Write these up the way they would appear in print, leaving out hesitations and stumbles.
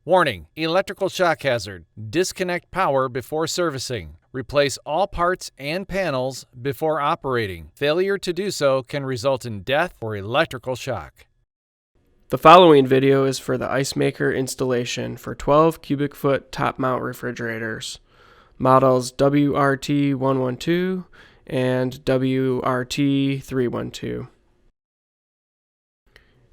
Warning: electrical shock hazard. Disconnect power before servicing. Replace all parts and panels before operating. Failure to do so can result in death or electrical shock. The following video is for the ice maker installation for 12 cubic foot top mount refrigerators, models WRT112 and WRT312.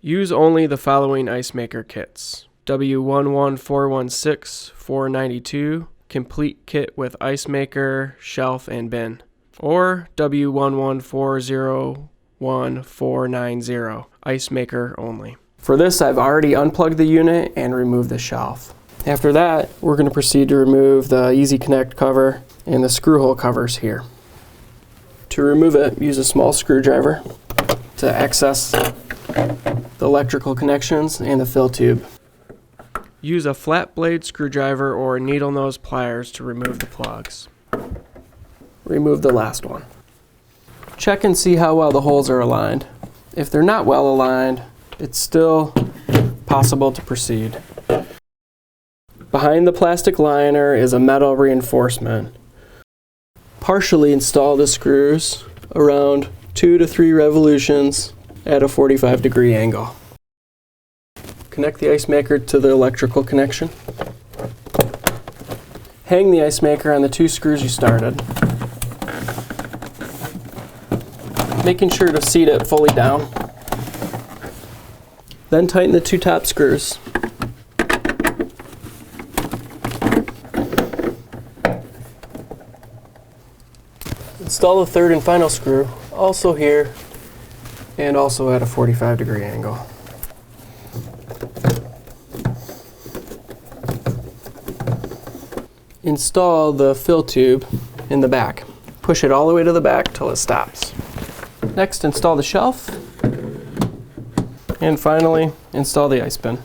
Use only the following ice maker kits: W11416-492, complete kit with ice maker, shelf, and bin, or W11401-490, ice maker only. For this, I've already unplugged the unit and removed the shelf. After that, we're going to proceed to remove the Easy Connect cover and the screw hole covers here. To remove it, use a small screwdriver to access the electrical connections and the fill tube. Use a flat blade screwdriver or needle nose pliers to remove the plugs. Remove the last one. Check and see how well the holes are aligned. If they're not well aligned, it's still possible to proceed. Behind the plastic liner is a metal reinforcement. Partially install the screws around 2 to 3 revolutions at a 45-degree angle. Connect the ice maker to the electrical connection. Hang the ice maker on the 2 screws you started, making sure to seat it fully down. Then tighten the 2 top screws. Install the 3rd and final screw, also here and also at a 45-degree angle. Install the fill tube in the back. Push it all the way to the back till it stops. Next, install the shelf. And finally, install the ice bin.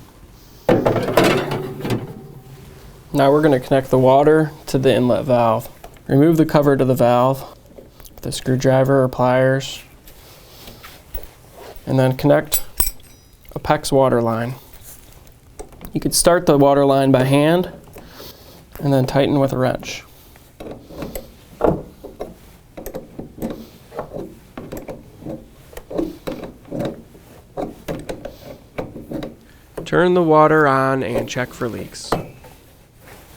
Now we're going to connect the water to the inlet valve. Remove the cover to the valve with a screwdriver or pliers, and then connect a PEX water line. You could start the water line by hand and then tighten with a wrench. Turn the water on and check for leaks.